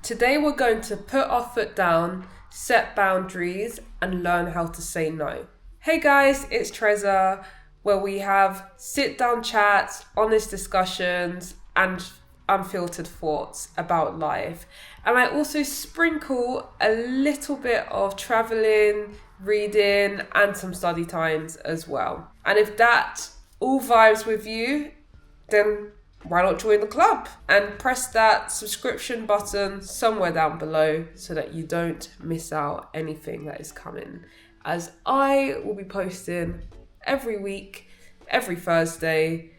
Today we're going to put our foot down, set boundaries, and learn how to say no. Hey guys, it's Trezor, where we have sit-down chats, honest discussions, and unfiltered thoughts about life. And I also sprinkle a little bit of traveling, reading, and some study times as well. And if that all vibes with you, then why not join the club and press that subscription button somewhere down below so that you don't miss out anything that is coming, as I will be posting every week, every Thursday,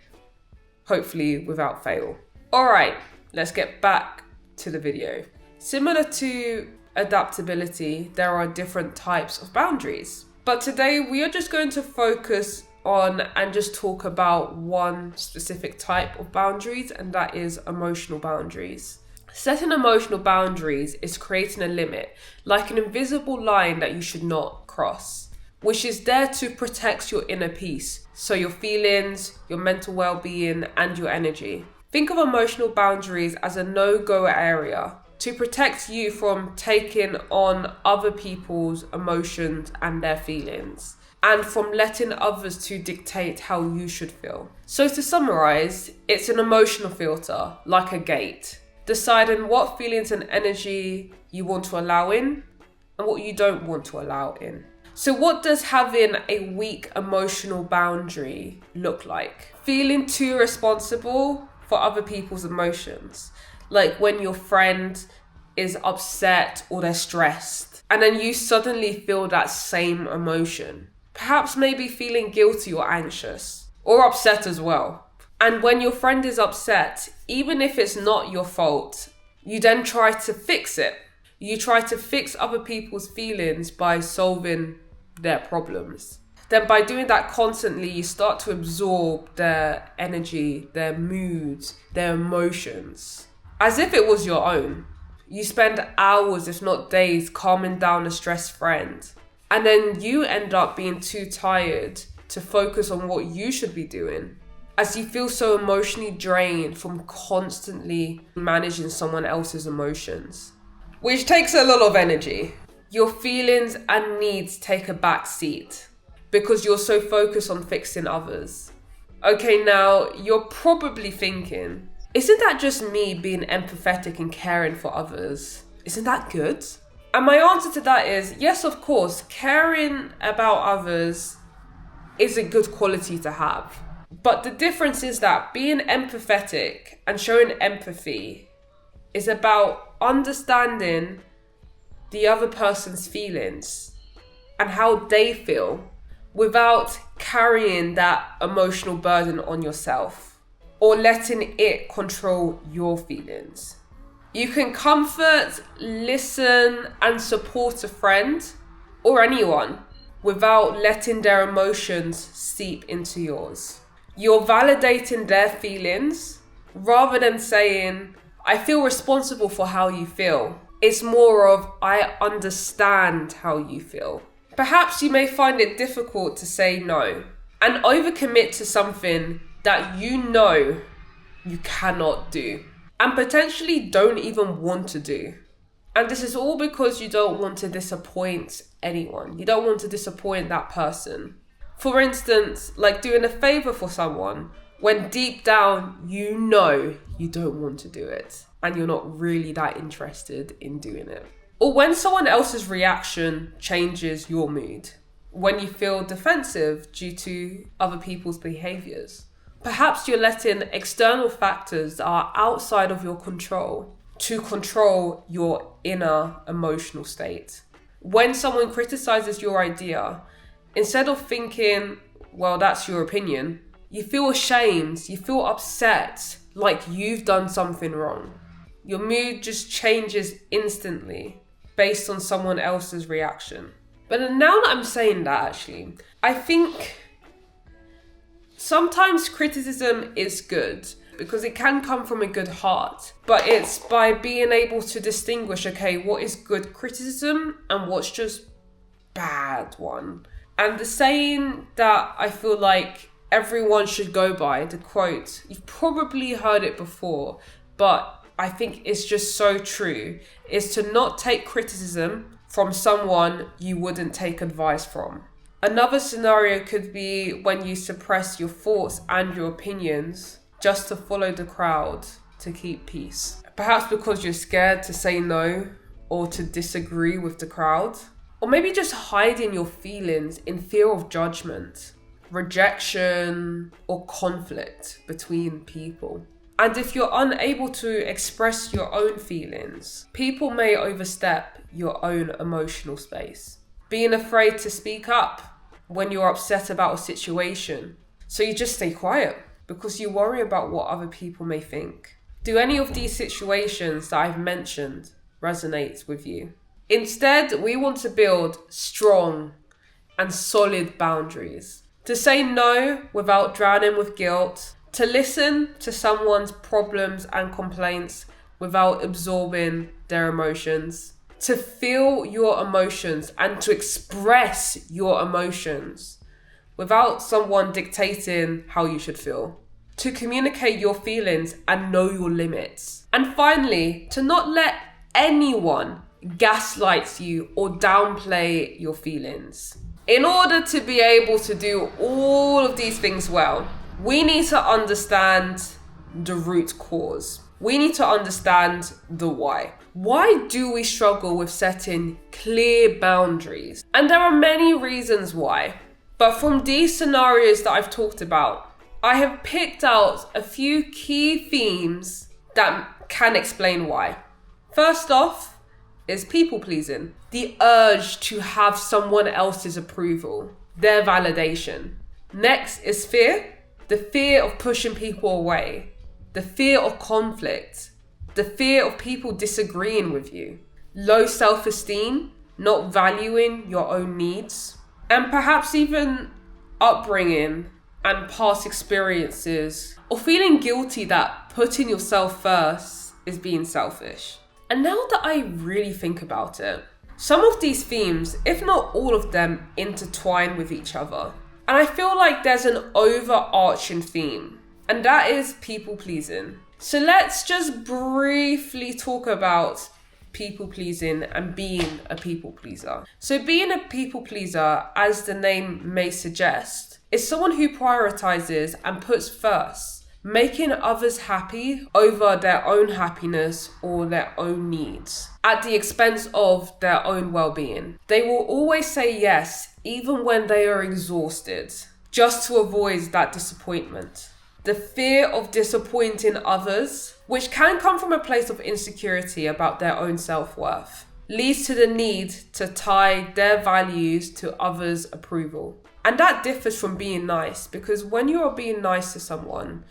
hopefully without fail. All right, let's get back to the video. Similar to adaptability, there are different types of boundaries. But today we are just going to focus on and just talk about one specific type of boundaries, and that is emotional boundaries. Setting emotional boundaries is creating a limit, like an invisible line that you should not cross, which is there to protect your inner peace, so your feelings, your mental well-being, and your energy. Think of emotional boundaries as a no-go area to protect you from taking on other people's emotions and their feelings, and from letting others to dictate how you should feel. So to summarize, it's an emotional filter, like a gate, deciding what feelings and energy you want to allow in and what you don't want to allow in. So what does having a weak emotional boundary look like? Feeling too responsible for other people's emotions. Like when your friend is upset or they're stressed, and then you suddenly feel that same emotion. Perhaps maybe feeling guilty or anxious or upset as well. And when your friend is upset, even if it's not your fault, you then try to fix it. You try to fix other people's feelings by solving their problems. Then by doing that constantly, you start to absorb their energy, their moods, their emotions, as if it was your own. You spend hours, if not days, calming down a stressed friend. And then you end up being too tired to focus on what you should be doing, as you feel so emotionally drained from constantly managing someone else's emotions, which takes a lot of energy. Your feelings and needs take a back seat because you're so focused on fixing others. Okay, now you're probably thinking, isn't that just me being empathetic and caring for others? Isn't that good? And my answer to that is, yes, of course, caring about others is a good quality to have. But the difference is that being empathetic and showing empathy is about understanding the other person's feelings and how they feel without carrying that emotional burden on yourself or letting it control your feelings. You can comfort, listen, and support a friend or anyone without letting their emotions seep into yours. You're validating their feelings rather than saying, I feel responsible for how you feel. It's more of, I understand how you feel. Perhaps you may find it difficult to say no and overcommit to something that you know you cannot do, and potentially don't even want to do. And this is all because you don't want to disappoint anyone. You don't want to disappoint that person. For instance, like doing a favor for someone when deep down you know you don't want to do it and you're not really that interested in doing it. Or when someone else's reaction changes your mood, when you feel defensive due to other people's behaviors. Perhaps you're letting external factors that are outside of your control to control your inner emotional state. When someone criticizes your idea, instead of thinking, well, that's your opinion, you feel ashamed, you feel upset, like you've done something wrong. Your mood just changes instantly based on someone else's reaction. But now that I'm saying that, actually, I think sometimes criticism is good because it can come from a good heart, but it's by being able to distinguish, okay, what is good criticism and what's just bad one. And the saying that I feel like everyone should go by, the quote, you've probably heard it before, but I think is just so true, is to not take criticism from someone you wouldn't take advice from. Another scenario could be when you suppress your thoughts and your opinions just to follow the crowd to keep peace. Perhaps because you're scared to say no or to disagree with the crowd. Or maybe just hiding your feelings in fear of judgment, rejection, or conflict between people. And if you're unable to express your own feelings, people may overstep your own emotional space. Being afraid to speak up when you're upset about a situation. So you just stay quiet because you worry about what other people may think. Do any of these situations that I've mentioned resonate with you? Instead, we want to build strong and solid boundaries. To say no without drowning with guilt. To listen to someone's problems and complaints without absorbing their emotions. To feel your emotions and to express your emotions without someone dictating how you should feel. To communicate your feelings and know your limits. And finally, to not let anyone gaslight you or downplay your feelings. In order to be able to do all of these things well, we need to understand the root cause. We need to understand the why. Why do we struggle with setting clear boundaries? And there are many reasons why. But from these scenarios that I've talked about, I have picked out a few key themes that can explain why. First off is people pleasing. The urge to have someone else's approval, their validation. Next is fear. The fear of pushing people away, the fear of conflict, the fear of people disagreeing with you, low self-esteem, not valuing your own needs, and perhaps even upbringing and past experiences, or feeling guilty that putting yourself first is being selfish. And now that I really think about it, some of these themes, if not all of them, intertwine with each other. And I feel like there's an overarching theme, and that is people pleasing. So let's just briefly talk about people pleasing and being a people pleaser. So being a people pleaser, as the name may suggest, is someone who prioritizes and puts first, making others happy over their own happiness or their own needs, at the expense of their own well-being. They will always say yes, even when they are exhausted, just to avoid that disappointment. The fear of disappointing others, which can come from a place of insecurity about their own self-worth, leads to the need to tie their values to others' approval. And that differs from being nice, because when you are being nice to someone,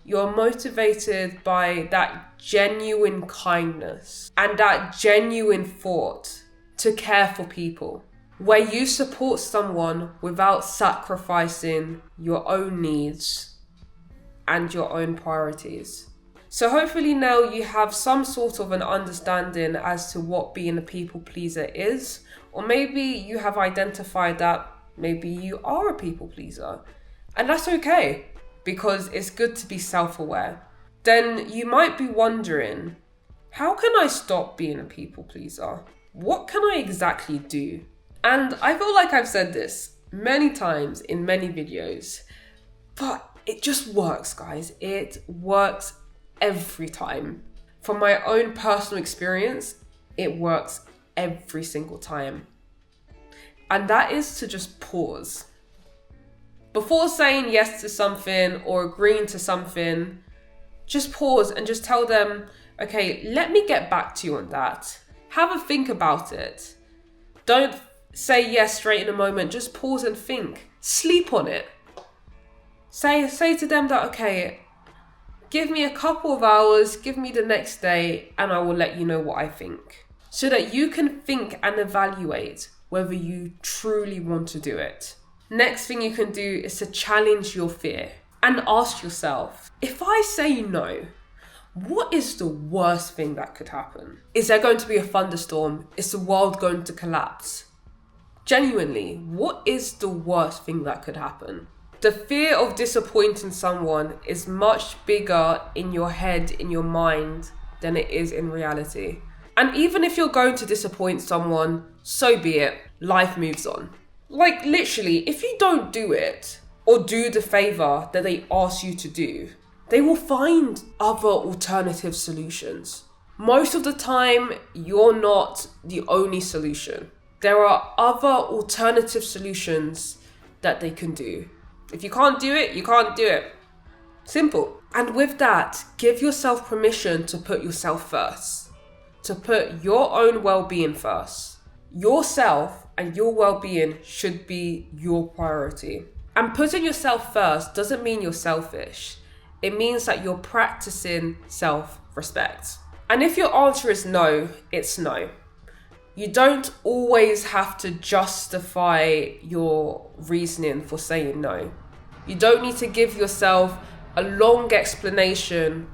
you're motivated by that genuine kindness and that genuine thought to care for people, where you support someone without sacrificing your own needs and your own priorities. So hopefully now you have some sort of an understanding as to what being a people pleaser is, or maybe you have identified that maybe you are a people pleaser, and that's okay, because it's good to be self-aware. Then you might be wondering, how can I stop being a people pleaser? What can I exactly do? And I feel like I've said this many times in many videos, but it just works, guys. It works every time. From my own personal experience, it works every single time. And that is to just pause. Before saying yes to something or agreeing to something, just pause and just tell them, okay, let me get back to you on that. Have a think about it. Don't say yes straight in a moment. Just pause and think. Sleep on it. Say to them that, okay, give me a couple of hours, give me the next day, and I will let you know what I think. So that you can think and evaluate whether you truly want to do it. Next thing you can do is to challenge your fear and ask yourself, if I say no, what is the worst thing that could happen? Is there going to be a thunderstorm? Is the world going to collapse? Genuinely, what is the worst thing that could happen? The fear of disappointing someone is much bigger in your head, in your mind, than it is in reality. And even if you're going to disappoint someone, so be it. Life moves on. Like literally, if you don't do it or do the favor that they ask you to do, they will find other alternative solutions. Most of the time, you're not the only solution. There are other alternative solutions that they can do. If you can't do it, you can't do it. Simple. And with that, give yourself permission to put yourself first. To put your own well-being first. Yourself and your well-being should be your priority. And putting yourself first doesn't mean you're selfish. It means that you're practicing self-respect. And if your answer is no, it's no. You don't always have to justify your reasoning for saying no. You don't need to give yourself a long explanation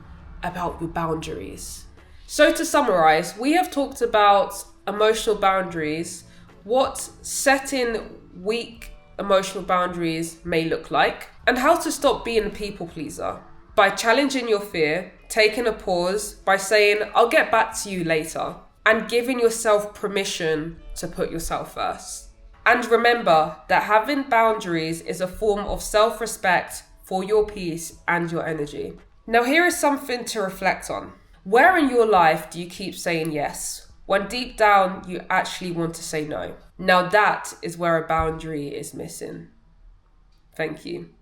about your boundaries. So to summarize, we have talked about emotional boundaries, what setting weak emotional boundaries may look like, and how to stop being a people pleaser by challenging your fear, taking a pause, by saying, I'll get back to you later, and giving yourself permission to put yourself first. And remember that having boundaries is a form of self-respect for your peace and your energy. Now here is something to reflect on. Where in your life do you keep saying yes, when deep down you actually want to say no? Now that is where a boundary is missing. Thank you.